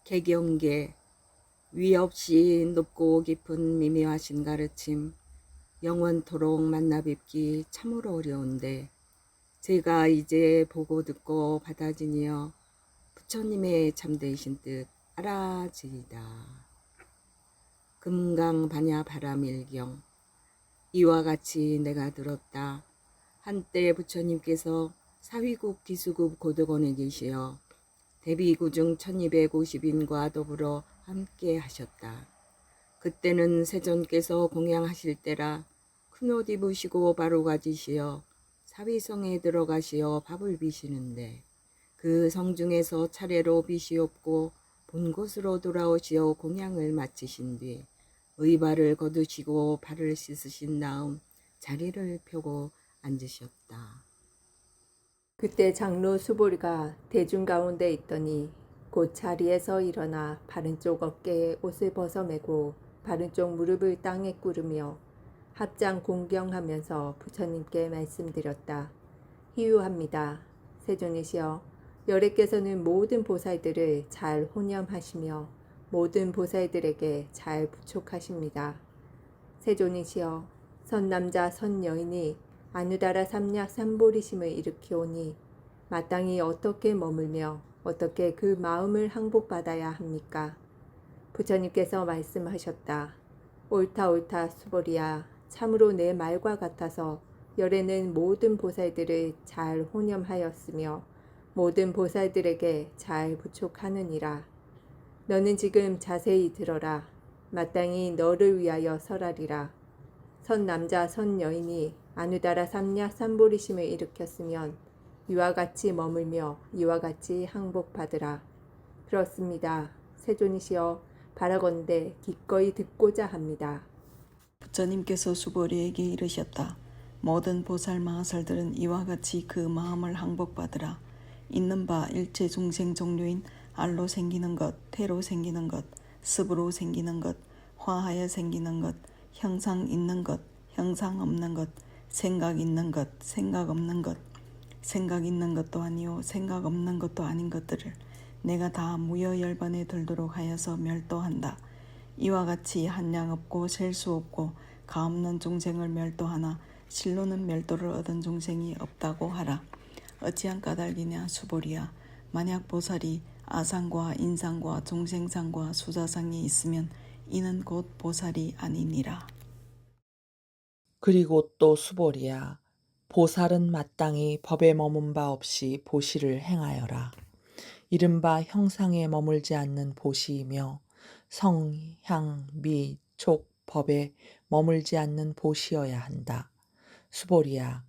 개경계 위 없이 높고 깊은 미묘하신 가르침 영원토록 만나 뵙기 참으로 어려운데 제가 이제 보고 듣고 받아지니여 부처님의 참되이신 뜻 알아지이다. 금강반야 바라밀경 이와 같이 내가 들었다. 한때 부처님께서 사위국 기수국 고덕원에 계시어 대비구중 1250인과 더불어 함께 하셨다. 그때는 세존께서 공양하실 때라 큰 옷 입으시고 바로 가지시어 사위성에 들어가시어 밥을 비시는데 그 성중에서 차례로 비시옵고 본 곳으로 돌아오시어 공양을 마치신 뒤 의발을 거두시고 발을 씻으신 다음 자리를 펴고 앉으셨다. 그때 장로 수보리가 대중 가운데 있더니 곧 자리에서 일어나 바른쪽 어깨에 옷을 벗어매고 바른쪽 무릎을 땅에 꿇으며 합장 공경하면서 부처님께 말씀드렸다. 희유합니다. 세존이시여, 열애께서는 모든 보살들을 잘 혼념하시며 모든 보살들에게 잘 부촉하십니다. 세존이시여, 선남자 선여인이 아누다라 삼약 삼보리심을 일으키오니 마땅히 어떻게 머물며 어떻게 그 마음을 항복받아야 합니까? 부처님께서 말씀하셨다. 옳다 옳다 수보리야. 참으로 내 말과 같아서 열애는 모든 보살들을 잘 혼념하였으며 모든 보살들에게 잘 부촉하느니라. 너는 지금 자세히 들어라. 마땅히 너를 위하여 설하리라. 선남자 선여인이 아누다라 삼약 삼보리심을 일으켰으면 이와 같이 머물며 이와 같이 항복받으라. 그렇습니다. 세존이시여, 바라건대 기꺼이 듣고자 합니다. 부처님께서 수보리에게 이르셨다. 모든 보살 마하살들은 이와 같이 그 마음을 항복받으라. 있는 바 일체 중생 종류인 알로 생기는 것, 태로 생기는 것, 습으로 생기는 것, 화하여 생기는 것, 형상 있는 것, 형상 없는 것, 생각 있는 것, 생각 없는 것, 생각 있는 것도 아니요 생각 없는 것도 아닌 것들을 내가 다 무여열반에 들도록 하여서 멸도한다. 이와 같이 한량 없고 셀 수 없고 가없는 중생을 멸도하나 실로는 멸도를 얻은 중생이 없다고 하라. 어찌한 까닭이냐 수보리야. 만약 보살이 아상과 인상과 중생상과 수자상이 있으면 이는 곧 보살이 아니니라. 그리고 또 수보리야. 보살은 마땅히 법에 머문 바 없이 보시를 행하여라. 이른바 형상에 머물지 않는 보시이며 성, 향, 미, 촉, 법에 머물지 않는 보시여야 한다. 수보리야.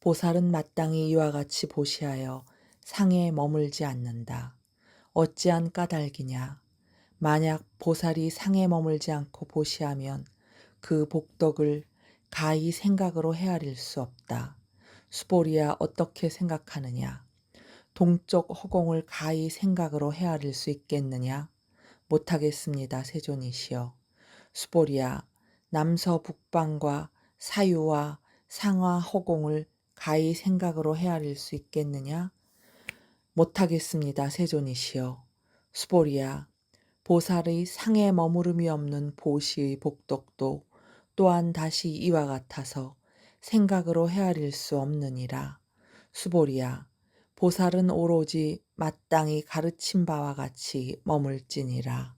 보살은 마땅히 이와 같이 보시하여 상에 머물지 않는다. 어찌한 까닭이냐. 만약 보살이 상에 머물지 않고 보시하면 그 복덕을 가히 생각으로 헤아릴 수 없다. 수보리야, 어떻게 생각하느냐? 동쪽 허공을 가히 생각으로 헤아릴 수 있겠느냐? 못하겠습니다, 세존이시여. 수보리야, 남서북방과 사유와 상하 허공을 가히 생각으로 헤아릴 수 있겠느냐? 못하겠습니다, 세존이시여. 수보리야, 보살의 상에 머무름이 없는 보시의 복덕도 또한 다시 이와 같아서 생각으로 헤아릴 수 없느니라. 수보리야, 보살은 오로지 마땅히 가르친 바와 같이 머물지니라.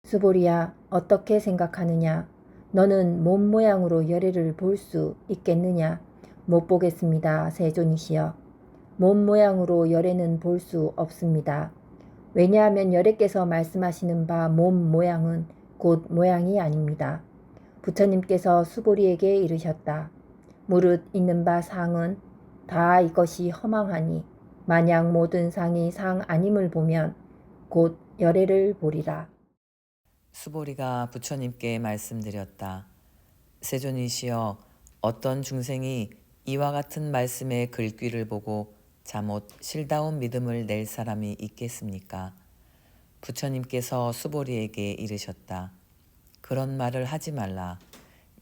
수보리야, 어떻게 생각하느냐? 너는 몸 모양으로 열애를 볼 수 있겠느냐? 못 보겠습니다, 세존이시여. 몸 모양으로 열애는 볼 수 없습니다. 왜냐하면 열애께서 말씀하시는 바 몸 모양은 곧 모양이 아닙니다. 부처님께서 수보리에게 이르셨다. 무릇 있는 바 상은 다 이것이 허망하니 만약 모든 상이 상 아님을 보면 곧 열애를 보리라. 수보리가 부처님께 말씀드렸다. 세존이시여, 어떤 중생이 이와 같은 말씀의 글귀를 보고 잠옷 실다운 믿음을 낼 사람이 있겠습니까? 부처님께서 수보리에게 이르셨다. 그런 말을 하지 말라.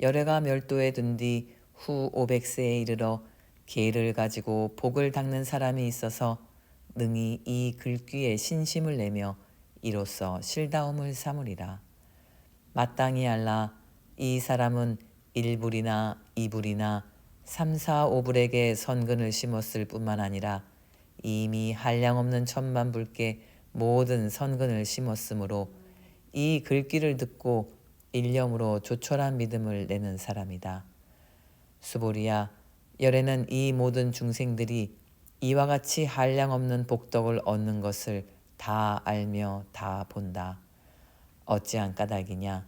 열애가 멸도에 든 뒤 후 500세에 이르러 계를 가지고 복을 닦는 사람이 있어서 능히 이 글귀에 신심을 내며 이로써 실다움을 삼으리라. 마땅히 알라. 이 사람은 1불이나 2불이나 3, 4, 5불에게 선근을 심었을 뿐만 아니라 이미 한량없는 천만불께 모든 선근을 심었으므로 이 글귀를 듣고 일념으로 조촐한 믿음을 내는 사람이다. 수보리야, 열에는 이 모든 중생들이 이와 같이 한량없는 복덕을 얻는 것을 다 알며 다 본다. 어찌한 까닭이냐?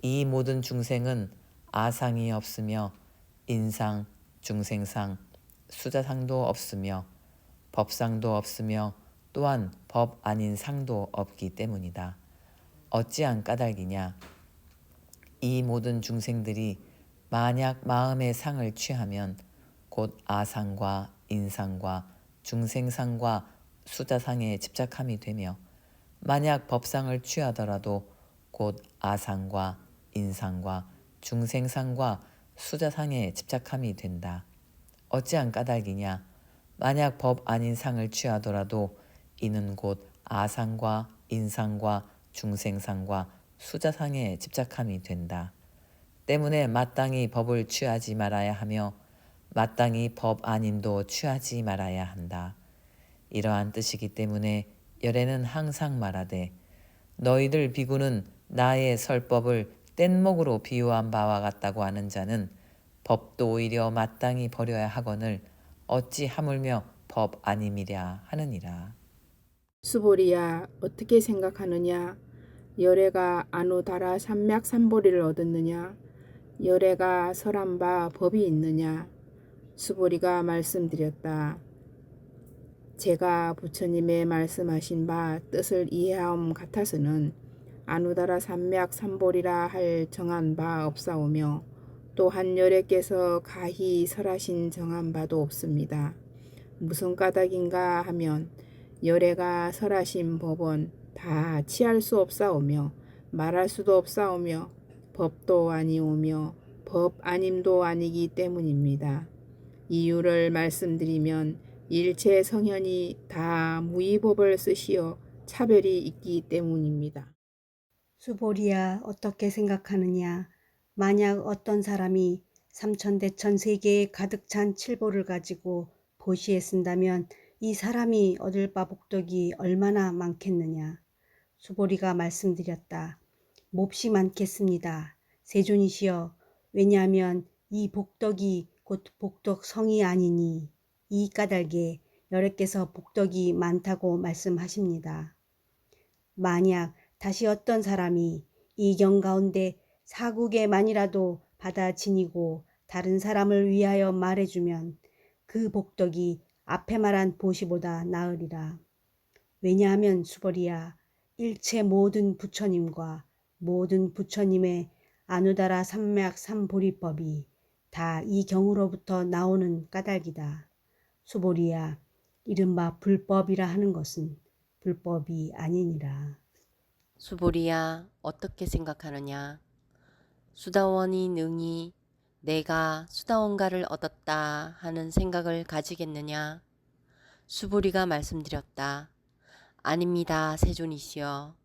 이 모든 중생은 아상이 없으며 인상, 중생상, 수자상도 없으며 법상도 없으며 또한 법 아닌 상도 없기 때문이다. 어찌한 까닭이냐? 이 모든 중생들이 만약 마음의 상을 취하면 곧 아상과 인상과 중생상과 수자상에 집착함이 되며 만약 법상을 취하더라도 곧 아상과 인상과 중생상과 수자상에 집착함이 된다. 어찌한 까닭이냐? 만약 법 아닌 상을 취하더라도 이는 곧 아상과 인상과 중생상과 수자상에 집착함이 된다. 때문에 마땅히 법을 취하지 말아야 하며 마땅히 법 아님도 취하지 말아야 한다. 이러한 뜻이기 때문에 열에는 항상 말하되 너희들 비구는 나의 설법을 뗏목으로 비유한 바와 같다고 하는 자는 법도 오히려 마땅히 버려야 하거늘 어찌 하물며 법 아님이랴 하느니라. 수보리야, 어떻게 생각하느냐? 열애가 아누다라 삼맥삼보리를 얻었느냐? 열애가 설한 바 법이 있느냐? 수보리가 말씀드렸다. 제가 부처님의 말씀하신 바 뜻을 이해하옴 같아서는 아누다라 삼맥삼보리라 할 정한 바 없사오며 또한 열애께서 가히 설하신 정한 바도 없습니다. 무슨 까닭인가 하면 열애가 설하신 법은 다 취할 수 없사오며 말할 수도 없사오며 법도 아니오며 법 아님도 아니기 때문입니다. 이유를 말씀드리면 일체 성현이 다 무의법을 쓰시어 차별이 있기 때문입니다. 수보리야, 어떻게 생각하느냐? 만약 어떤 사람이 삼천대천 세계에 가득 찬 칠보를 가지고 보시에 쓴다면 이 사람이 얻을 바 복덕이 얼마나 많겠느냐? 수보리가 말씀드렸다. 몹시 많겠습니다. 세존이시여, 왜냐하면 이 복덕이 곧 복덕성이 아니니 이 까닭에 여래께서 복덕이 많다고 말씀하십니다. 만약 다시 어떤 사람이 이 경 가운데 사국에만이라도 받아 지니고 다른 사람을 위하여 말해주면 그 복덕이 앞에 말한 보시보다 나으리라. 왜냐하면 수보리야, 일체 모든 부처님과 모든 부처님의 아누다라 삼맥 삼보리법이 다 이 경으로부터 나오는 까닭이다. 수보리야, 이른바 불법이라 하는 것은 불법이 아니니라. 수보리야, 어떻게 생각하느냐? 수다원이 능히 내가 수다원가를 얻었다 하는 생각을 가지겠느냐? 수보리가 말씀드렸다. 아닙니다, 세존이시여.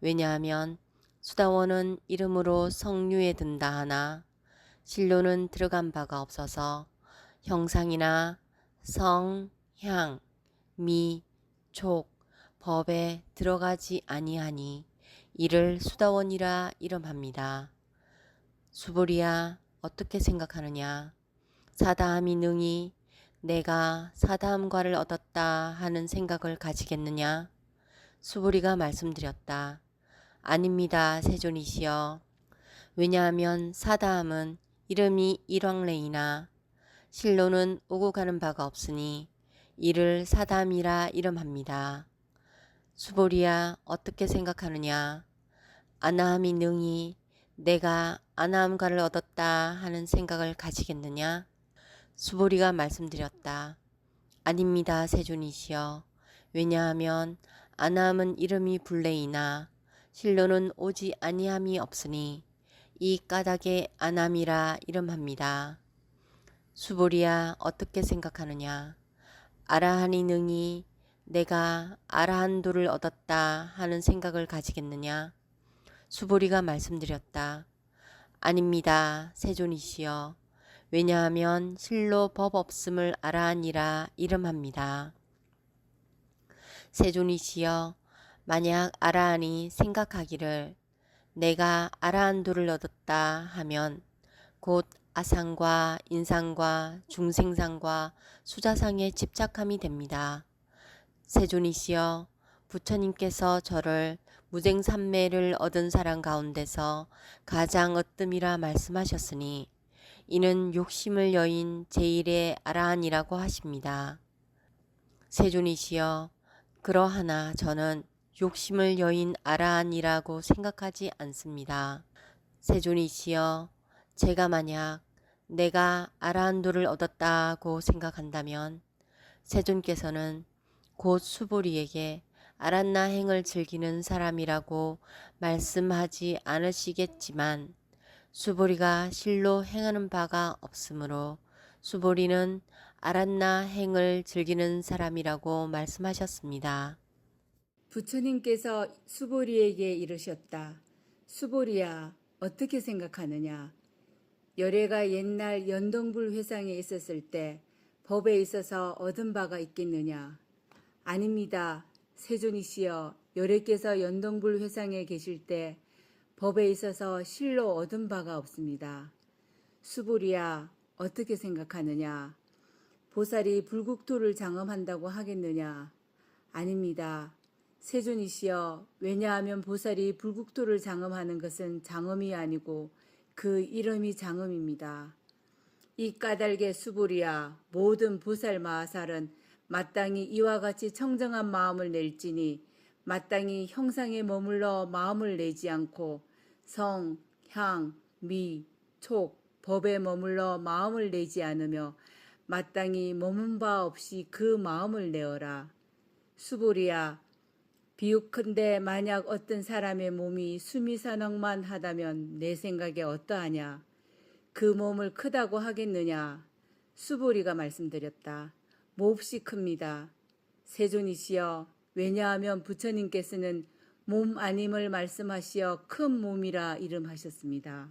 왜냐하면 수다원은 이름으로 성류에 든다 하나 실로는 들어간 바가 없어서 형상이나 성, 향, 미, 촉, 법에 들어가지 아니하니 이를 수다원이라 이름합니다. 수보리야, 어떻게 생각하느냐? 사다함이 능히 내가 사다함과를 얻었다 하는 생각을 가지겠느냐? 수보리가 말씀드렸다. 아닙니다, 세존이시여. 왜냐하면 사다함은 이름이 일왕래이나 실로는 오고 가는 바가 없으니 이를 사다함이라 이름합니다. 수보리야, 어떻게 생각하느냐? 아나함이 능히 내가 아나함과를 얻었다 하는 생각을 가지겠느냐? 수보리가 말씀드렸다. 아닙니다, 세존이시여. 왜냐하면 아나함은 이름이 불레이나 실로는 오지 아니함이 없으니 이 까닭에 아남이라 이름합니다. 수보리야, 어떻게 생각하느냐? 아라하니 능히 내가 아라한도를 얻었다 하는 생각을 가지겠느냐? 수보리가 말씀드렸다. 아닙니다, 세존이시여. 왜냐하면 실로 법 없음을 아라하니라 이름합니다. 세존이시여, 만약 아라한이 생각하기를 내가 아라한도를 얻었다 하면 곧 아상과 인상과 중생상과 수자상에 집착함이 됩니다. 세존이시여, 부처님께서 저를 무쟁삼매를 얻은 사람 가운데서 가장 으뜸이라 말씀하셨으니 이는 욕심을 여인 제1의 아라한이라고 하십니다. 세존이시여, 그러하나 저는 욕심을 여인 아라한이라고 생각하지 않습니다. 세존이시여, 제가 만약 내가 아라한도를 얻었다고 생각한다면 세존께서는 곧 수보리에게 아란나 행을 즐기는 사람이라고 말씀하지 않으시겠지만 수보리가 실로 행하는 바가 없으므로 수보리는 아란나 행을 즐기는 사람이라고 말씀하셨습니다. 부처님께서 수보리에게 이르셨다. 수보리야, 어떻게 생각하느냐? 열애가 옛날 연동불 회상에 있었을 때 법에 있어서 얻은 바가 있겠느냐? 아닙니다. 세존이시여, 열애께서 연동불 회상에 계실 때 법에 있어서 실로 얻은 바가 없습니다. 수보리야, 어떻게 생각하느냐? 보살이 불국토를 장엄한다고 하겠느냐? 아닙니다. 세존이시여, 왜냐하면 보살이 불국토를 장엄하는 것은 장엄이 아니고 그 이름이 장엄입니다. 이 까닭의 수보리야, 모든 보살 마하살은 마땅히 이와 같이 청정한 마음을 낼지니 마땅히 형상에 머물러 마음을 내지 않고 성, 향, 미, 촉, 법에 머물러 마음을 내지 않으며 마땅히 머문 바 없이 그 마음을 내어라. 수보리야, 비유컨대 만약 어떤 사람의 몸이 수미산억만 하다면 내 생각에 어떠하냐? 그 몸을 크다고 하겠느냐? 수보리가 말씀드렸다. 몹시 큽니다. 세존이시여, 왜냐하면 부처님께서는 몸 아님을 말씀하시어 큰 몸이라 이름하셨습니다.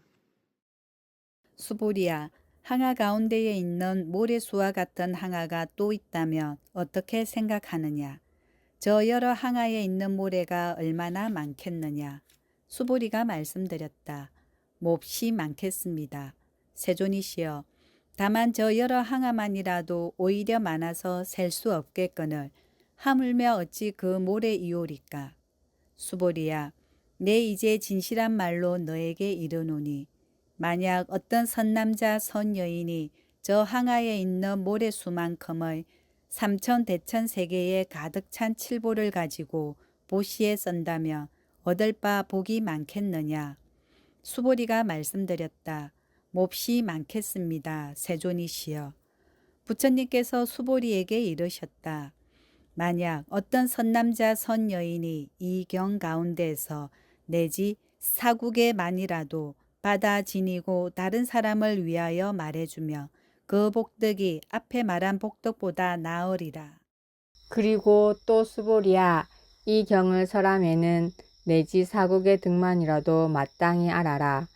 수보리야, 항아 가운데에 있는 모래수와 같은 항아가 또 있다면 어떻게 생각하느냐? 저 여러 항아에 있는 모래가 얼마나 많겠느냐? 수보리가 말씀드렸다. 몹시 많겠습니다. 세존이시여, 다만 저 여러 항아만이라도 오히려 많아서 셀 수 없겠거늘 하물며 어찌 그 모래이오리까? 수보리야, 내 이제 진실한 말로 너에게 이르노니 만약 어떤 선남자 선여인이 저 항아에 있는 모래수만큼의 삼천대천세계에 가득 찬 칠보를 가지고 보시에 썬다면 얻을 바 복이 많겠느냐? 수보리가 말씀드렸다. 몹시 많겠습니다. 세존이시여. 부처님께서 수보리에게 이르셨다. 만약 어떤 선남자 선여인이 이 경 가운데에서 내지 사국에만이라도 받아 지니고 다른 사람을 위하여 말해주며 그 복덕이 앞에 말한 복덕보다 나으리라. 그리고 또 수보리야, 이 경을 설함에는 내지 사국의 득만이라도 마땅히 알아라.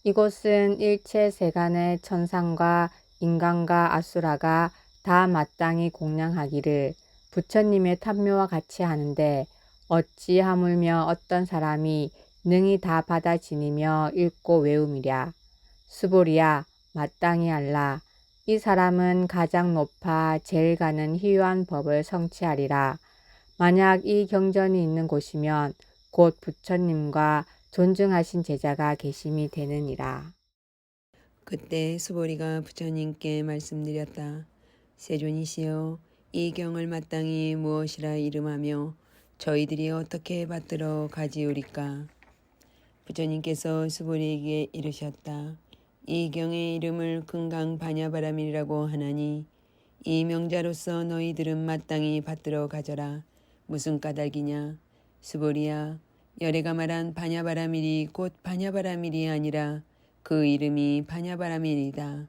이곳은 일체 세간의 천상과 인간과 아수라가 다 마땅히 공양하기를 부처님의 탐묘와 같이 하는데 어찌 하물며 어떤 사람이 능히 다 받아 지니며 읽고 외움이랴. 수보리야, 마땅히 알라. 이 사람은 가장 높아 제일 가는 희유한 법을 성취하리라. 만약 이 경전이 있는 곳이면 곧 부처님과 존중하신 제자가 계심이 되느니라. 그때 수보리가 부처님께 말씀드렸다. 세존이시여, 이 경을 마땅히 무엇이라 이름하며 저희들이 어떻게 받들어 가지오리까? 부처님께서 수보리에게 이르셨다. 이 경의 이름을 금강반야바라밀이라고 하나니 이 명자로서 너희들은 마땅히 받들어 가져라. 무슨 까닭이냐? 수보리야, 열애가 말한 반야바라밀이 곧 반야바라밀이 아니라 그 이름이 반야바라밀이다.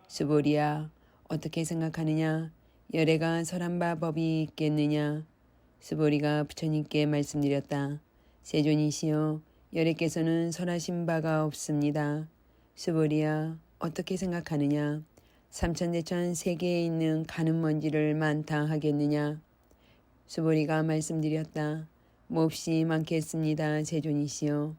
수보리야, 어떻게 생각하느냐? 열애가 설한 바 법이 있겠느냐? 수보리가 부처님께 말씀드렸다. 세존이시여, 열애께서는 설하신 바가 없습니다. 수보리야, 어떻게 생각하느냐? 삼천대천 세계에 있는 가는 먼지를 많다 하겠느냐? 수보리가 말씀드렸다. 몹시 많겠습니다. 세존이시여.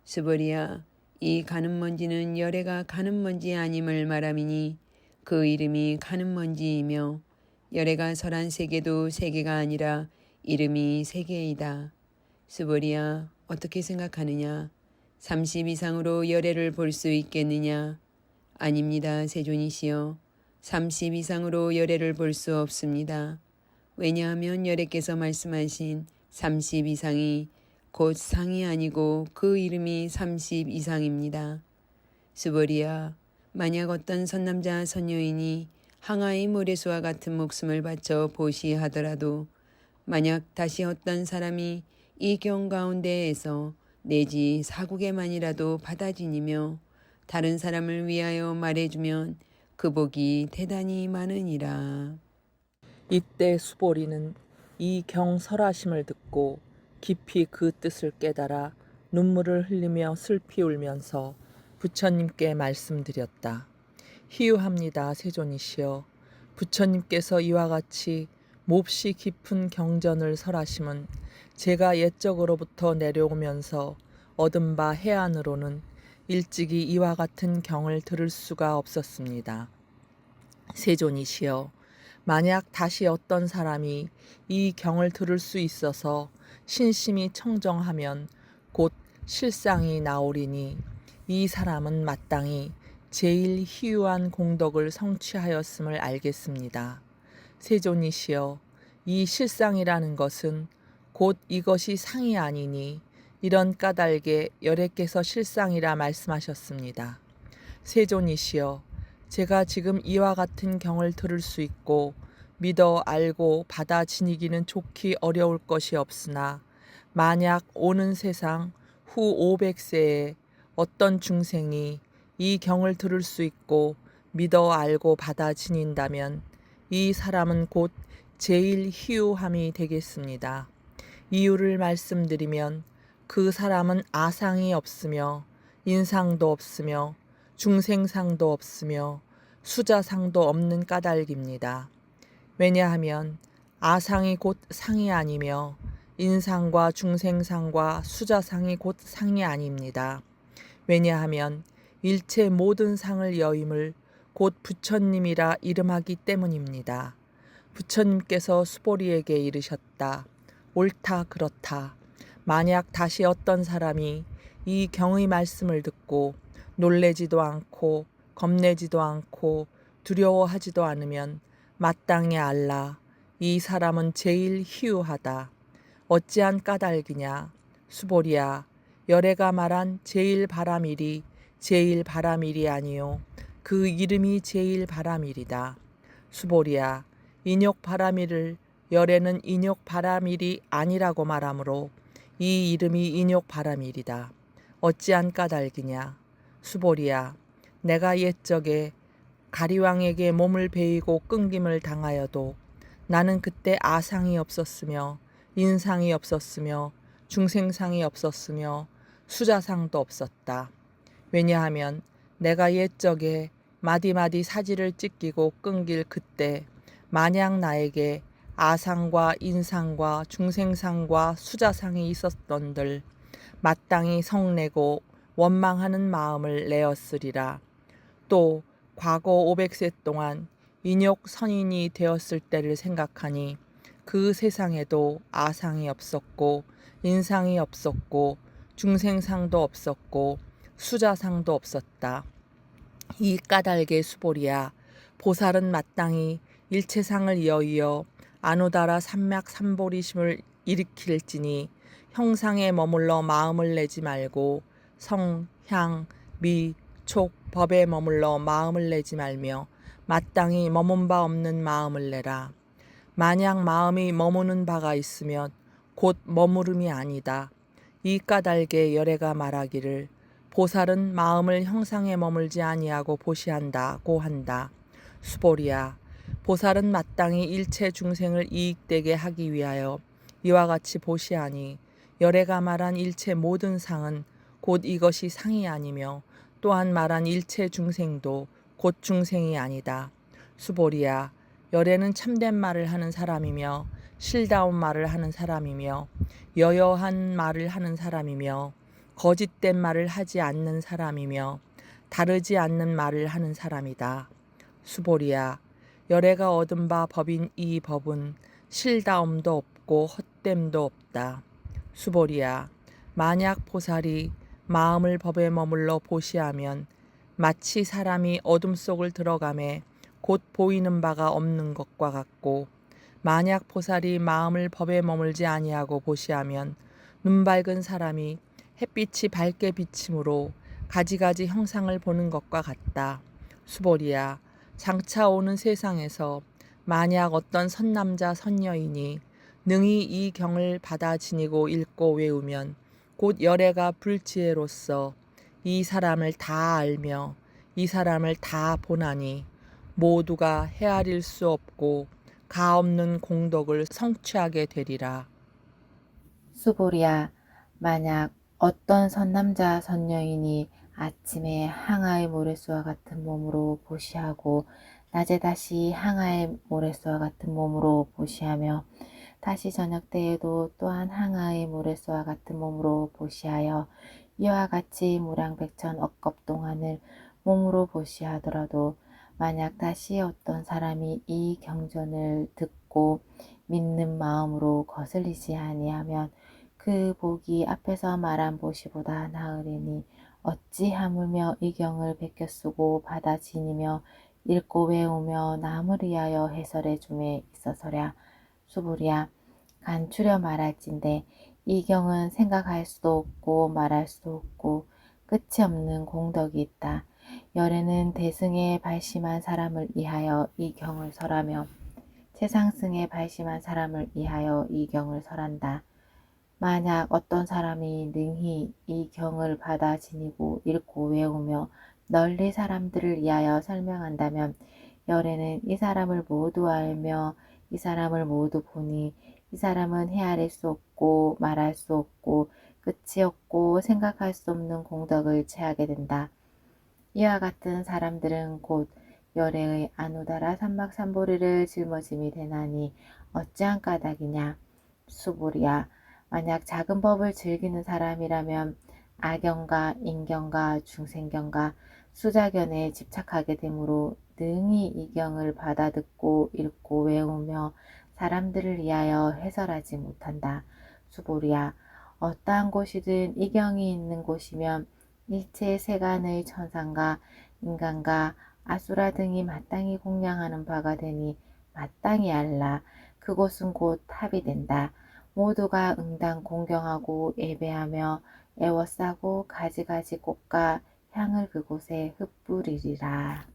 수보리야, 이 가는 먼지는 열애가 가는 먼지 아님을 말함이니 그 이름이 가는 먼지이며 열애가 설한 세계도 세계가 아니라 이름이 세계이다. 수보리야, 어떻게 생각하느냐? 30 이상으로 열애를 볼 수 있겠느냐? 아닙니다. 세존이시여. 30 이상으로 열애를 볼 수 없습니다. 왜냐하면 열애께서 말씀하신 30 이상이 곧 상이 아니고 그 이름이 30 이상입니다. 수보리야, 만약 어떤 선남자 선여인이 항아의 모래수와 같은 목숨을 바쳐 보시하더라도 만약 다시 어떤 사람이 이 경 가운데에서 내지 사국에만이라도 받아지니며 다른 사람을 위하여 말해주면 그 복이 대단히 많으니라. 이때 수보리는 이 경 설하심을 듣고 깊이 그 뜻을 깨달아 눈물을 흘리며 슬피 울면서 부처님께 말씀드렸다. 희유합니다. 세존이시여. 부처님께서 이와 같이 몹시 깊은 경전을 설하심은 제가 옛적으로부터 내려오면서 얻은 바 해안으로는 일찍이 이와 같은 경을 들을 수가 없었습니다. 세존이시여, 만약 다시 어떤 사람이 이 경을 들을 수 있어서 신심이 청정하면 곧 실상이 나오리니 이 사람은 마땅히 제일 희유한 공덕을 성취하였음을 알겠습니다. 세존이시여, 이 실상이라는 것은 곧 이것이 상이 아니니 이런 까닭에 열애께서 실상이라 말씀하셨습니다. 세존이시여, 제가 지금 이와 같은 경을 들을 수 있고 믿어 알고 받아 지니기는 좋기 어려울 것이 없으나 만약 오는 세상 후 500세에 어떤 중생이 이 경을 들을 수 있고 믿어 알고 받아 지닌다면 이 사람은 곧 제일 희유함이 되겠습니다. 이유를 말씀드리면 그 사람은 아상이 없으며 인상도 없으며 중생상도 없으며 수자상도 없는 까닭입니다. 왜냐하면 아상이 곧 상이 아니며 인상과 중생상과 수자상이 곧 상이 아닙니다. 왜냐하면 일체 모든 상을 여임을 곧 부처님이라 이름하기 때문입니다. 부처님께서 수보리에게 이르셨다. 옳다 그렇다. 만약 다시 어떤 사람이 이 경의 말씀을 듣고 놀래지도 않고 겁내지도 않고 두려워하지도 않으면 마땅히 알라. 이 사람은 제일 희유하다. 어찌한 까닭이냐. 수보리야, 열애가 말한 제일 바라밀이 제일 바라밀이 아니요 그 이름이 제일 바라밀이다. 수보리야, 인욕 바라밀을 열애는 인욕 바라밀이 아니라고 말하므로 이 이름이 인욕 바라밀이다. 어찌한 까닭이냐. 수보리야, 내가 옛적에 가리왕에게 몸을 베이고 끊김을 당하여도 나는 그때 아상이 없었으며 인상이 없었으며 중생상이 없었으며 수자상도 없었다. 왜냐하면 내가 옛적에 마디마디 사지를 찢기고 끊길 그때 만약 나에게 아상과 인상과 중생상과 수자상이 있었던들 마땅히 성내고 원망하는 마음을 내었으리라. 또 과거 500세 동안 인욕 선인이 되었을 때를 생각하니 그 세상에도 아상이 없었고 인상이 없었고 중생상도 없었고 수자상도 없었다. 이 까닭의 수보리야, 보살은 마땅히 일체상을 여의어 아누다라 삼맥삼보리심을 일으킬지니 형상에 머물러 마음을 내지 말고 성, 향, 미, 촉, 법에 머물러 마음을 내지 말며 마땅히 머문 바 없는 마음을 내라. 만약 마음이 머무는 바가 있으면 곧 머무름이 아니다. 이 까닭에 열애가 말하기를 보살은 마음을 형상에 머물지 아니하고 보시한다고 한다. 수보리야, 보살은 마땅히 일체 중생을 이익되게 하기 위하여 이와 같이 보시하니 열애가 말한 일체 모든 상은 곧 이것이 상이 아니며 또한 말한 일체 중생도 곧 중생이 아니다. 수보리야, 열애는 참된 말을 하는 사람이며 실다운 말을 하는 사람이며 여여한 말을 하는 사람이며 거짓된 말을 하지 않는 사람이며 다르지 않는 말을 하는 사람이다. 수보리야, 열애가 얻은 바 법인 이 법은 실다움도 없고 헛됨도 없다. 수보리야, 만약 보살이 마음을 법에 머물러 보시하면 마치 사람이 어둠 속을 들어가매 곧 보이는 바가 없는 것과 같고, 만약 보살이 마음을 법에 머물지 아니하고 보시하면 눈 밝은 사람이 햇빛이 밝게 비침으로 가지가지 형상을 보는 것과 같다. 수보리야, 장차 오는 세상에서 만약 어떤 선남자 선여인이 능히 이 경을 받아 지니고 읽고 외우면 곧 열애가 불지혜로서 이 사람을 다 알며 이 사람을 다 보나니 모두가 헤아릴 수 없고 가없는 공덕을 성취하게 되리라. 수보리야, 만약 어떤 선남자 선여인이 아침에 항아의 모래수와 같은 몸으로 보시하고 낮에 다시 항아의 모래수와 같은 몸으로 보시하며 다시 저녁 때에도 또한 항아의 모래수와 같은 몸으로 보시하여 이와 같이 무량백천 억겁 동안을 몸으로 보시하더라도 만약 다시 어떤 사람이 이 경전을 듣고 믿는 마음으로 거슬리지 아니하면 그 복이 앞에서 말한 보시보다 나으리니 어찌 하물며 이 경을 베껴 쓰고 받아 지니며 읽고 외우며 남을 위하여 해설해 줌에 있어서랴. 수보리야, 간추려 말할진대 이 경은 생각할 수도 없고 말할 수도 없고 끝이 없는 공덕이 있다. 열애는 대승에 발심한 사람을 위하여 이 경을 설하며 최상승에 발심한 사람을 위하여 이 경을 설한다. 만약 어떤 사람이 능히 이 경을 받아 지니고 읽고 외우며 널리 사람들을 위하여 설명한다면 열애는 이 사람을 모두 알며 이 사람을 모두 보니 이 사람은 헤아릴 수 없고 말할 수 없고 끝이 없고 생각할 수 없는 공덕을 취하게 된다. 이와 같은 사람들은 곧 열애의 아누다라 삼막삼보리를 짊어짐이 되나니 어찌한 까닭이냐. 수보리야, 만약 작은 법을 즐기는 사람이라면 악경과 인경과 중생경과 수자견에 집착하게 되므로 능히 이 경을 받아 듣고 읽고 외우며 사람들을 위하여 해설하지 못한다. 수보리야, 어떠한 곳이든 이 경이 있는 곳이면 일체 세간의 천상과 인간과 아수라 등이 마땅히 공양하는 바가 되니 마땅히 알라. 그곳은 곧 탑이 된다. 모두가 응당 공경하고 예배하며 애워싸고 가지가지 꽃과 향을 그곳에 흩뿌리리라.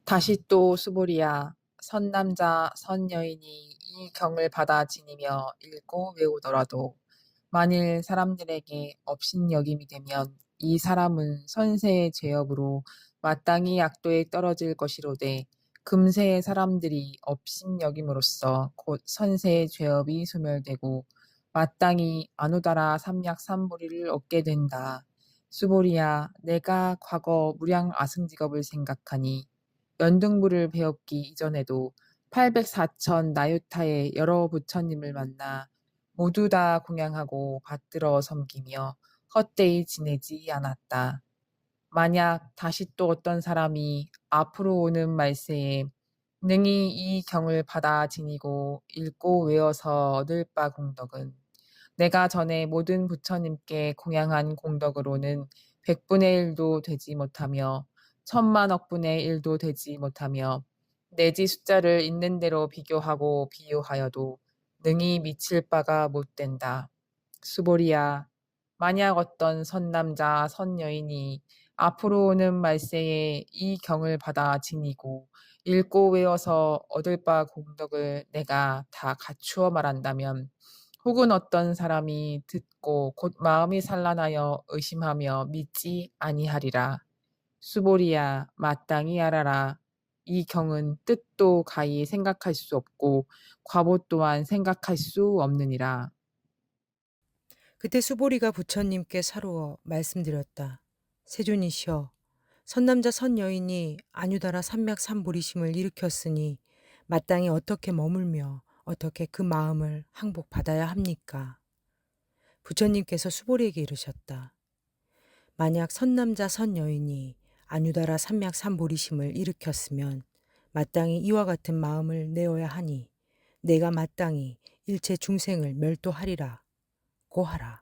다시 또 수보리야, 선남자 선여인이 이 경을 받아 지니며 읽고 외우더라도 만일 사람들에게 업신여김이 되면 이 사람은 선세의 죄업으로 마땅히 악도에 떨어질 것이로되 금세의 사람들이 업신여김으로써 곧 선세의 죄업이 소멸되고 마땅히 아누다라 삼약삼보리를 얻게 된다. 수보리야, 내가 과거 무량 아승직업을 생각하니 연등부를 배웠기 이전에도 804천 나유타의 여러 부처님을 만나 모두 다 공양하고 받들어 섬기며 헛되이 지내지 않았다. 만약 다시 또 어떤 사람이 앞으로 오는 말세에 능히 이 경을 받아 지니고 읽고 외워서 얻을 바 공덕은 내가 전에 모든 부처님께 공양한 공덕으로는 100분의 1도 되지 못하며 1000만억분의 1도 되지 못하며 내지 숫자를 있는 대로 비교하고 비유하여도 능히 미칠 바가 못 된다. 수보리야, 만약 어떤 선남자 선여인이 앞으로 오는 말세에 이 경을 받아 지니고 읽고 외워서 얻을 바 공덕을 내가 다 갖추어 말한다면 혹은 어떤 사람이 듣고 곧 마음이 산란하여 의심하며 믿지 아니하리라. 수보리야, 마땅히 알아라. 이 경은 뜻도 가히 생각할 수 없고 과보 또한 생각할 수 없느니라. 그때 수보리가 부처님께 사루어 말씀드렸다. 세존이시여, 선남자 선여인이 안유다라 삼맥삼보리심을 일으켰으니 마땅히 어떻게 머물며 어떻게 그 마음을 항복받아야 합니까? 부처님께서 수보리에게 이르셨다. 만약 선남자 선여인이 안유다라 삼맥삼보리심을 일으켰으면 마땅히 이와 같은 마음을 내어야 하니 내가 마땅히 일체 중생을 멸도하리라 고 하라.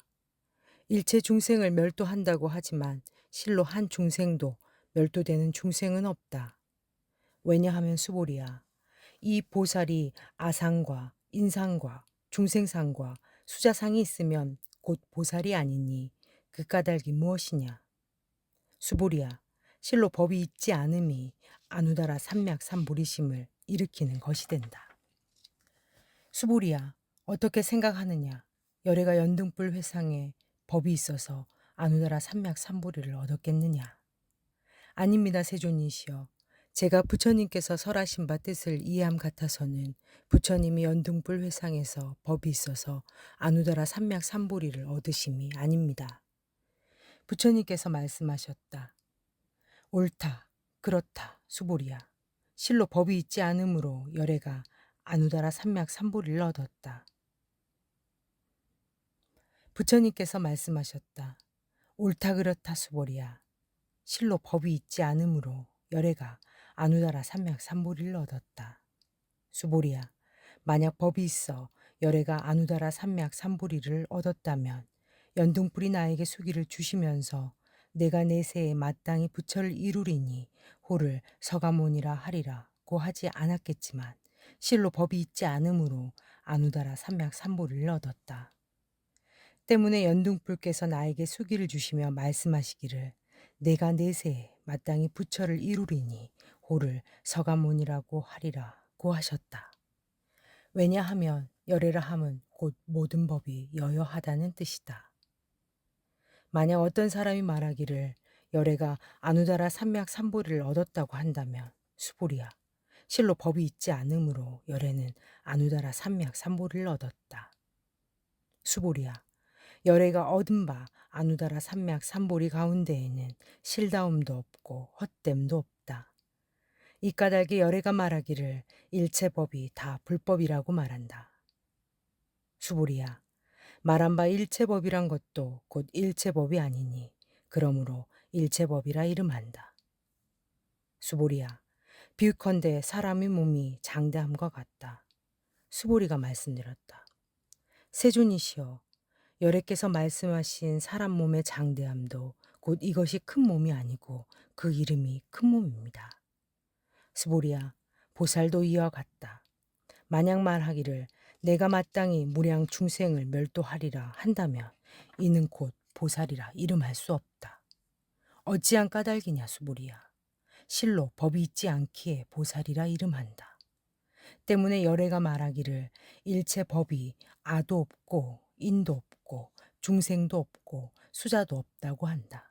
일체 중생을 멸도한다고 하지만 실로 한 중생도 멸도되는 중생은 없다. 왜냐하면 수보리야, 이 보살이 아상과 인상과 중생상과 수자상이 있으면 곧 보살이 아니니 그 까닭이 무엇이냐? 수보리야, 실로 법이 있지 않음이 아누다라 삼맥삼보리심을 일으키는 것이 된다. 수보리야, 어떻게 생각하느냐? 열애가 연등불 회상에 법이 있어서 아누다라 삼맥삼보리를 얻었겠느냐? 아닙니다, 세존이시여. 제가 부처님께서 설하신 바 뜻을 이해함 같아서는 부처님이 연등불 회상에서 법이 있어서 아누다라 삼맥삼보리를 얻으심이 아닙니다. 부처님께서 말씀하셨다. 옳다, 그렇다, 수보리야. 실로 법이 있지 않으므로 열애가 아누다라 삼맥삼보리를 얻었다. 부처님께서 말씀하셨다. 옳다, 그렇다, 수보리야. 실로 법이 있지 않으므로 열애가 아누다라 삼맥삼보리를 얻었다. 수보리야, 만약 법이 있어 열애가 아누다라 삼맥삼보리를 얻었다면 연등불이 나에게 수기를 주시면서 내가 내세에 마땅히 부처를 이루리니 호를 서가모니라 하리라 고 하지 않았겠지만 실로 법이 있지 않으므로 아누다라 삼맥삼보리를 얻었다. 때문에 연등불께서 나에게 수기를 주시며 말씀하시기를 내가 내세에 마땅히 부처를 이루리니 호를 서가모니라고 하리라 고 하셨다. 왜냐하면 열애라 함은 곧 모든 법이 여여하다는 뜻이다. 만약 어떤 사람이 말하기를 열애가 아누다라 삼맥삼보리를 얻었다고 한다면 수보리야, 실로 법이 있지 않으므로 열애는 아누다라 삼맥삼보리를 얻었다. 수보리야, 열애가 얻은 바 아누다라 삼맥삼보리 가운데에는 실다움도 없고 헛됨도 없다. 이 까닭에 열애가 말하기를 일체 법이 다 불법이라고 말한다. 수보리야, 말한 바 일체법이란 것도 곧 일체법이 아니니 그러므로 일체법이라 이름한다. 수보리야, 비유컨대 사람의 몸이 장대함과 같다. 수보리가 말씀드렸다. 세존이시여, 열애께서 말씀하신 사람 몸의 장대함도 곧 이것이 큰 몸이 아니고 그 이름이 큰 몸입니다. 수보리야, 보살도 이와 같다. 만약 말하기를 내가 마땅히 무량 중생을 멸도하리라 한다면 이는 곧 보살이라 이름할 수 없다. 어찌한 까닭이냐 수보리야. 실로 법이 있지 않기에 보살이라 이름한다. 때문에 열애가 말하기를 일체 법이 아도 없고 인도 없고 중생도 없고 수자도 없다고 한다.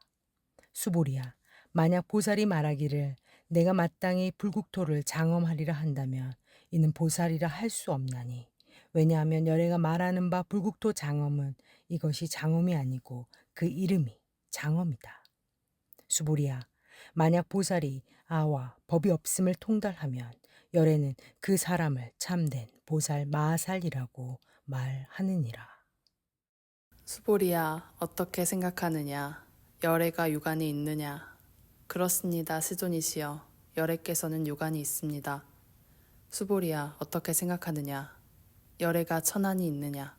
수보리야, 만약 보살이 말하기를 내가 마땅히 불국토를 장엄하리라 한다면 이는 보살이라 할 수 없나니 왜냐하면 열애가 말하는 바 불국토 장엄은 이것이 장엄이 아니고 그 이름이 장엄이다. 수보리야, 만약 보살이 아와 법이 없음을 통달하면 열애는 그 사람을 참된 보살 마살이라고 말하느니라. 수보리야, 어떻게 생각하느냐? 열애가 유관이 있느냐? 그렇습니다, 세존이시여. 열애께서는 유관이 있습니다. 수보리야, 어떻게 생각하느냐? 열애가 천안이 있느냐?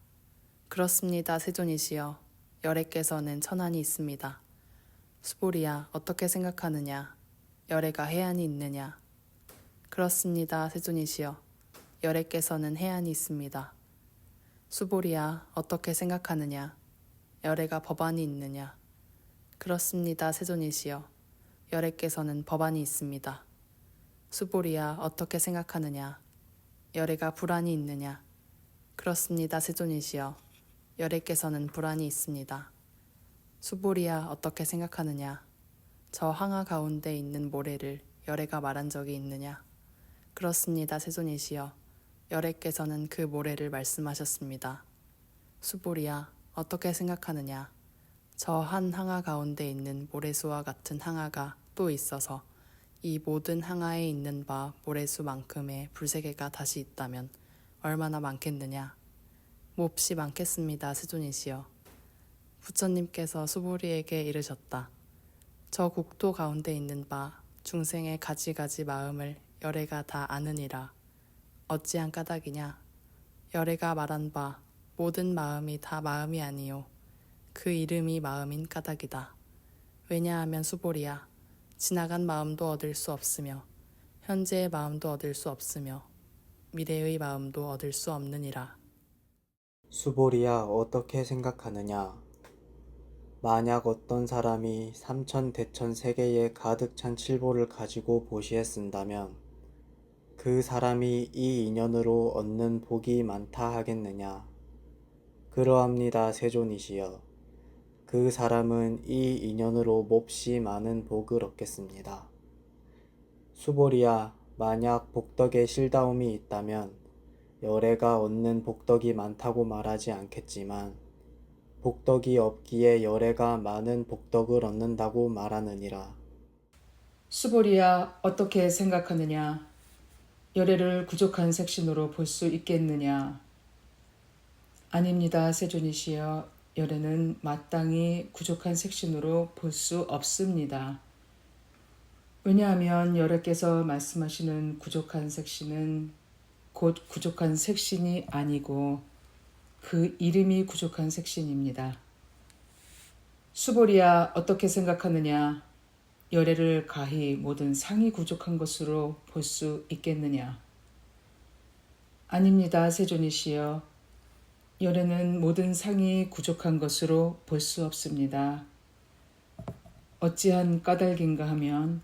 그렇습니다, 세존이시여. 열애께서는 천안이 있습니다. 수보리야, 어떻게 생각하느냐? 열애가 해안이 있느냐? 그렇습니다, 세존이시여. 열애께서는 해안이 있습니다. 수보리야, 어떻게 생각하느냐? 열애가 법안이 있느냐? 그렇습니다, 세존이시여. 열애께서는 법안이 있습니다. 수보리야, 어떻게 생각하느냐? 열애가 불안이 있느냐? 그렇습니다, 세존이시여. 열애께서는 불안이 있습니다. 수보리야, 어떻게 생각하느냐? 저 항아 가운데 있는 모래를 열애가 말한 적이 있느냐? 그렇습니다, 세존이시여. 여래께서는 그 모래를 말씀하셨습니다. 수보리야, 어떻게 생각하느냐? 저 한 항아 가운데 있는 모래수와 같은 항아가 또 있어서 이 모든 항아에 있는 바 모래수만큼의 불세개가 다시 있다면 얼마나 많겠느냐? 몹시 많겠습니다, 세존이시여. 부처님께서 수보리에게 이르셨다. 저 국토 가운데 있는 바 중생의 가지가지 마음을 여래가 다 아느니라. 어찌한 까닭이냐? 여래가 말한 바 모든 마음이 다 마음이 아니요 그 이름이 마음인 까닭이다. 왜냐하면 수보리야, 지나간 마음도 얻을 수 없으며 현재의 마음도 얻을 수 없으며 미래의 마음도 얻을 수 없느니라. 수보리야, 어떻게 생각하느냐? 만약 어떤 사람이 삼천대천 세계에 가득 찬 칠보를 가지고 보시에 쓴다면 그 사람이 이 인연으로 얻는 복이 많다 하겠느냐? 그러합니다, 세존이시여. 그 사람은 이 인연으로 몹시 많은 복을 얻겠습니다. 수보리야, 만약 복덕에 실다움이 있다면 여래가 얻는 복덕이 많다고 말하지 않겠지만 복덕이 없기에 여래가 많은 복덕을 얻는다고 말하느니라. 수보리야, 어떻게 생각하느냐? 여래를 부족한 색신으로 볼 수 있겠느냐? 아닙니다, 세존이시여. 여래는 마땅히 부족한 색신으로 볼 수 없습니다. 왜냐하면 여래께서 말씀하시는 부족한 색신은 곧 부족한 색신이 아니고 그 이름이 부족한 색신입니다. 수보리야, 어떻게 생각하느냐? 여래를 가히 모든 상이 부족한 것으로 볼 수 있겠느냐? 아닙니다, 세존이시여. 여래는 모든 상이 부족한 것으로 볼 수 없습니다. 어찌한 까닭인가 하면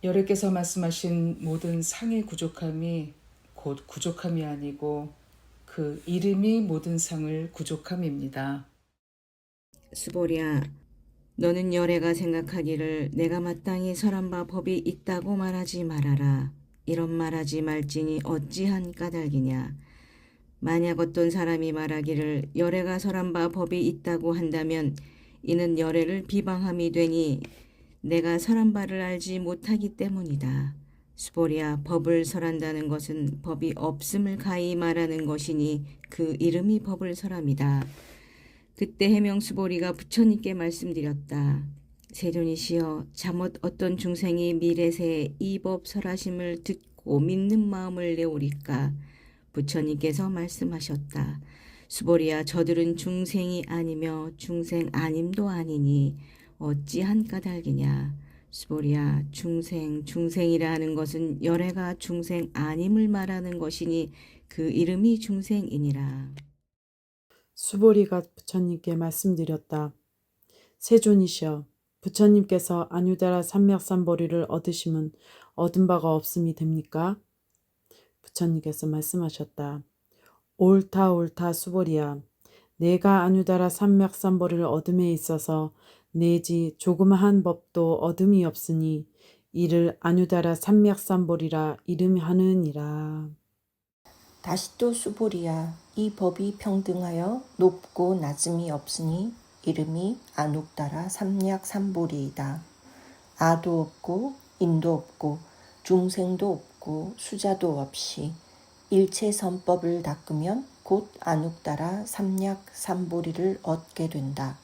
여래께서 말씀하신 모든 상의 부족함이 곧 부족함이 아니고 그 이름이 모든 상을 부족함입니다. 수보리야, 너는 여래가 생각하기를 내가 마땅히 설한 바 법이 있다고 말하지 말아라. 이런 말하지 말지니 어찌한 까닭이냐. 만약 어떤 사람이 말하기를 여래가 설한 바 법이 있다고 한다면 이는 여래를 비방함이 되니 내가 설한 바를 알지 못하기 때문이다. 수보리야, 법을 설한다는 것은 법이 없음을 가히 말하는 것이니 그 이름이 법을 설함이다. 그때 해명수보리가 부처님께 말씀드렸다. 세존이시여, 잠옷 어떤 중생이 미래세에 이 법 설하심을 듣고 믿는 마음을 내오리까? 부처님께서 말씀하셨다. 수보리야, 저들은 중생이 아니며 중생 아님도 아니니 어찌한 까닭이냐. 수보리야, 중생이라 하는 것은 여래가 중생 아님을 말하는 것이니 그 이름이 중생이니라. 수보리가 부처님께 말씀드렸다. 세존이시여, 부처님께서 아뉴다라 삼맥삼보리를 얻으심은 얻은 바가 없음이 됩니까? 부처님께서 말씀하셨다. 옳다 수보리야. 내가 아뉴다라 삼맥삼보리를 얻음에 있어서 내지 조그마한 법도 얻음이 없으니 이를 아뉴다라 삼맥삼보리라 이름하느니라. 다시 또 수보리야, 이 법이 평등하여 높고 낮음이 없으니 이름이 아눅다라 삼략삼보리이다. 아도 없고 인도 없고 중생도 없고 수자도 없이 일체 선법을 닦으면 곧 아눅다라 삼략삼보리를 얻게 된다.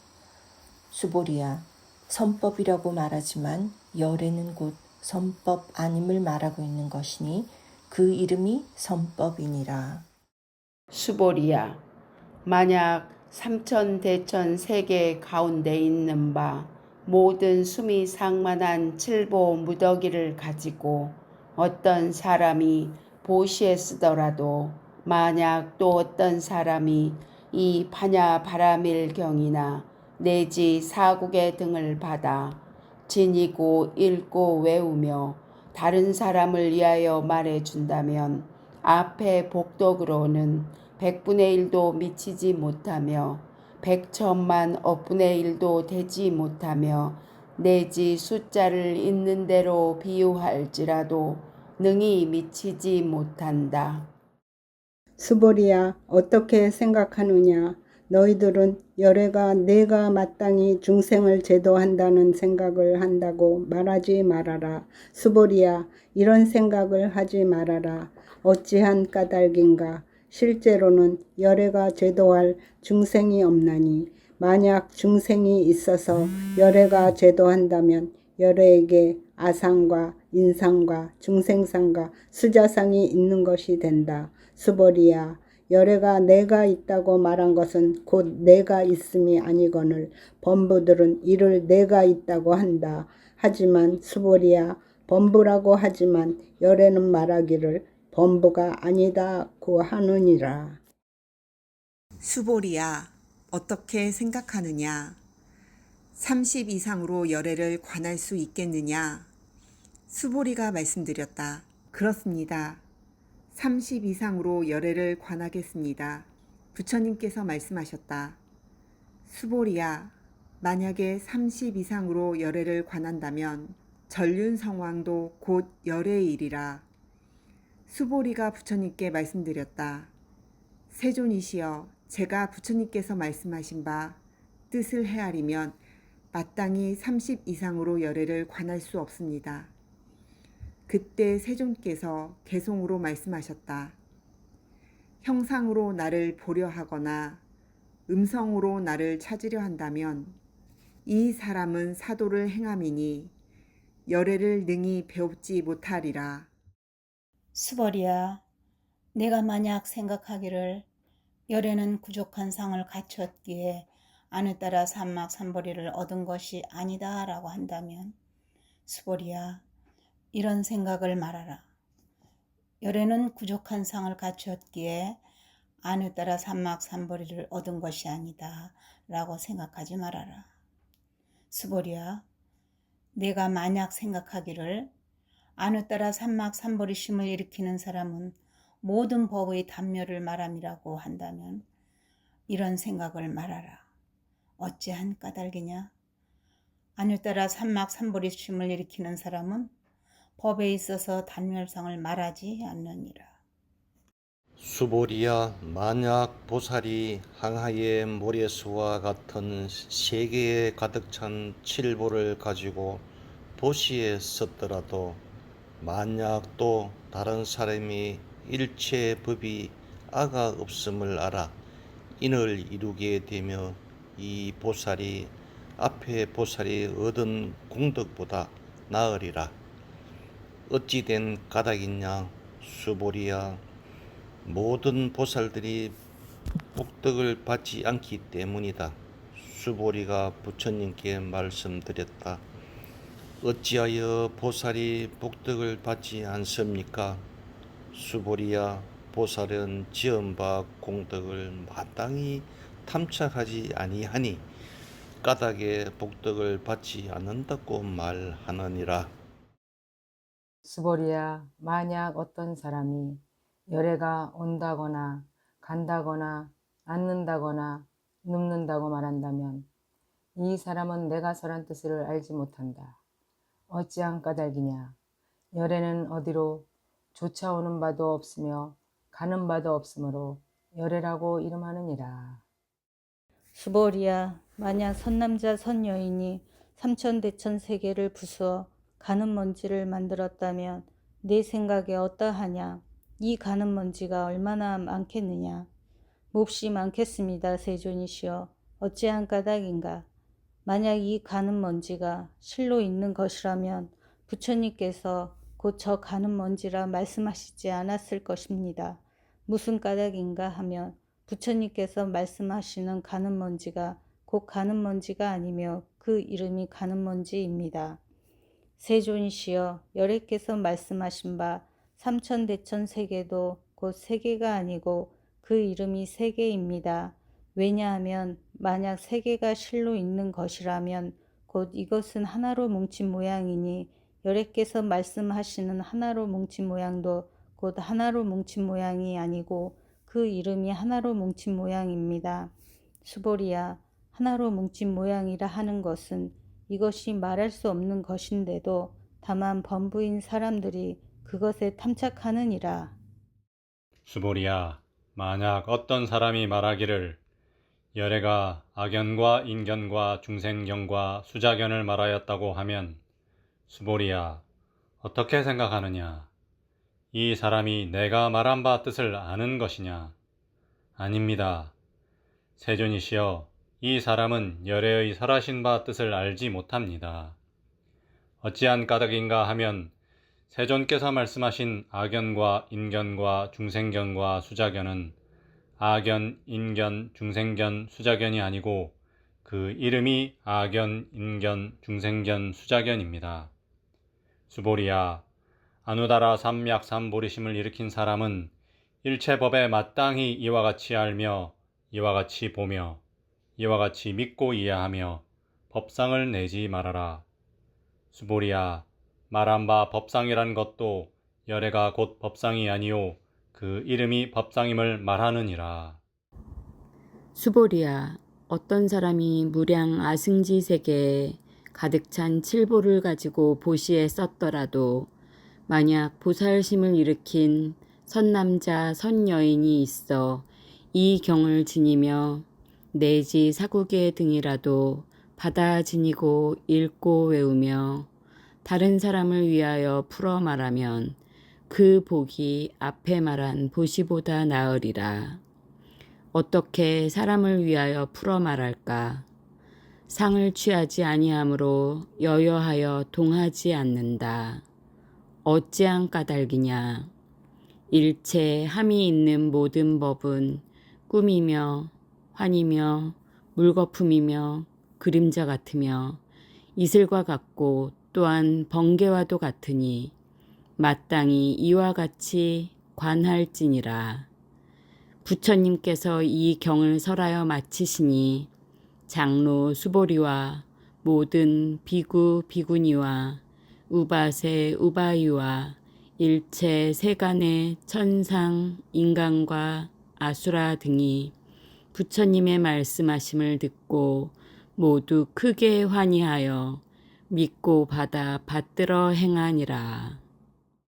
수보리야, 선법이라고 말하지만 열애는 곧 선법 아님을 말하고 있는 것이니 그 이름이 선법이니라. 수보리야, 만약 삼천대천 세계 가운데 있는 바 모든 숨이 상만한 칠보 무더기를 가지고 어떤 사람이 보시에 쓰더라도 만약 또 어떤 사람이 이 파냐 바라밀경이나 내지 사국의 등을 받아 지니고 읽고 외우며 다른 사람을 위하여 말해준다면 앞에 복덕으로는 100분의 1도 미치지 못하며 100천만 억분의 1도 되지 못하며 내지 숫자를 있는 대로 비유할지라도 능히 미치지 못한다. 수보리야, 어떻게 생각하느냐? 너희들은 열애가 내가 마땅히 중생을 제도한다는 생각을 한다고 말하지 말아라. 수보리야, 이런 생각을 하지 말아라. 어찌한 까닭인가? 실제로는 열애가 제도할 중생이 없나니 만약 중생이 있어서 열애가 제도한다면 열애에게 아상과 인상과 중생상과 수자상이 있는 것이 된다. 수보리야, 열애가 내가 있다고 말한 것은 곧 내가 있음이 아니거늘 범부들은 이를 내가 있다고 한다. 하지만 수보리야, 범부라고 하지만 열애는 말하기를 범부가 아니다고 하느니라. 수보리야, 어떻게 생각하느냐? 30 이상으로 열애를 관할 수 있겠느냐? 수보리가 말씀드렸다. 그렇습니다. 30 이상으로 열애를 관하겠습니다. 부처님께서 말씀하셨다. 수보리야, 만약에 30 이상으로 열애를 관한다면 전륜성왕도 곧 열애이리라. 수보리가 부처님께 말씀드렸다. 세존이시여, 제가 부처님께서 말씀하신 바 뜻을 헤아리면 마땅히 30 이상으로 열애를 관할 수 없습니다. 그때 세존께서 개송으로 말씀하셨다. 형상으로 나를 보려 하거나 음성으로 나를 찾으려 한다면 이 사람은 사도를 행함이니 열애를 능히 배웁지 못하리라. 수보리야, 내가 만약 생각하기를 열애는 부족한 상을 갖추었기에 안에 따라 삼막삼보리를 얻은 것이 아니다 라고 한다면 수보리야, 이런 생각을 말하라. 열애는 부족한 상을 갖추었기에 안에 따라 삼막삼보리를 얻은 것이 아니다 라고 생각하지 말아라. 수보리야, 내가 만약 생각하기를 안에 따라 삼막삼보리심을 일으키는 사람은 모든 법의 단멸을 말함이라고 한다면 이런 생각을 말하라. 어찌한 까닭이냐? 안에 따라 삼막삼보리심을 일으키는 사람은 법에 있어서 단멸성을 말하지 않느니라. 수보리야, 만약 보살이 항하의 모래수와 같은 세계에 가득 찬 칠보를 가지고 도시에 섰더라도 만약 또 다른 사람이 일체 법이 아가 없음을 알아 인을 이루게 되며 이 보살이 앞에 보살이 얻은 공덕보다 나으리라. 어찌된 까닭이냐? 수보리야, 모든 보살들이 복덕을 받지 않기 때문이다. 수보리가 부처님께 말씀드렸다. 어찌하여 보살이 복덕을 받지 않습니까? 수보리야, 보살은 지은 바 공덕을 마땅히 탐착하지 아니하니 까닭에 복덕을 받지 않는다고 말하느니라. 수보리야, 만약 어떤 사람이 열애가 온다거나 간다거나 앉는다거나 눕는다고 말한다면 이 사람은 내가 설한 뜻을 알지 못한다. 어찌한 까닭이냐? 열애는 어디로 쫓아오는 바도 없으며 가는 바도 없으므로 열애라고 이름하느니라. 수보리야, 만약 선남자 선여인이 삼천대천 세계를 부수어 가는 먼지를 만들었다면 내 생각에 어떠하냐? 이 가는 먼지가 얼마나 많겠느냐? 몹시 많겠습니다. 세존이시여, 어찌한 까닭인가? 만약 이 가는 먼지가 실로 있는 것이라면 부처님께서 곧 저 가는 먼지라 말씀하시지 않았을 것입니다. 무슨 까닭인가 하면 부처님께서 말씀하시는 가는 먼지가 곧 가는 먼지가 아니며 그 이름이 가는 먼지입니다. 세존이시여, 열애께서 말씀하신 바 삼천대천 세계도 곧 세계가 아니고 그 이름이 세계입니다. 왜냐하면 만약 세계가 실로 있는 것이라면 곧 이것은 하나로 뭉친 모양이니 열애께서 말씀하시는 하나로 뭉친 모양도 곧 하나로 뭉친 모양이 아니고 그 이름이 하나로 뭉친 모양입니다. 수보리야, 하나로 뭉친 모양이라 하는 것은 이것이 말할 수 없는 것인데도 다만 범부인 사람들이 그것에 탐착하느니라. 수보리야, 만약 어떤 사람이 말하기를 열애가 악연과 인견과 중생견과 수자견을 말하였다고 하면 수보리야, 어떻게 생각하느냐? 이 사람이 내가 말한 바 뜻을 아는 것이냐? 아닙니다. 세존이시여, 이 사람은 열애의 설하신 바 뜻을 알지 못합니다. 어찌한 까닭인가 하면 세존께서 말씀하신 악연과 인견과 중생견과 수자견은 악연, 인견, 중생견, 수자견이 아니고 그 이름이 악연, 인견, 중생견, 수자견입니다. 수보리야, 아누다라 삼약 삼보리심을 일으킨 사람은 일체법에 마땅히 이와 같이 알며 이와 같이 보며 이와 같이 믿고 이해하며 법상을 내지 말아라. 수보리야, 말한 바 법상이란 것도 열애가 곧 법상이 아니요 그 이름이 법상임을 말하느니라. 수보리야, 어떤 사람이 무량 아승지 세계에 가득 찬 칠보를 가지고 보시에 썼더라도 만약 보살심을 일으킨 선남자 선여인이 있어 이 경을 지니며 내지 사국의 등이라도 받아 지니고 읽고 외우며 다른 사람을 위하여 풀어 말하면 그 복이 앞에 말한 보시보다 나으리라. 어떻게 사람을 위하여 풀어 말할까? 상을 취하지 아니하므로 여여하여 동하지 않는다. 어찌한 까닭이냐? 일체 함이 있는 모든 법은 꿈이며 환이며 물거품이며 그림자 같으며 이슬과 같고 또한 번개와도 같으니 마땅히 이와 같이 관할지니라. 부처님께서 이 경을 설하여 마치시니 장로 수보리와 모든 비구 비구니와 우바세 우바이와 일체 세간의 천상 인간과 아수라 등이 부처님의 말씀하심을 듣고 모두 크게 환희하여 믿고 받아 받들어 행하니라.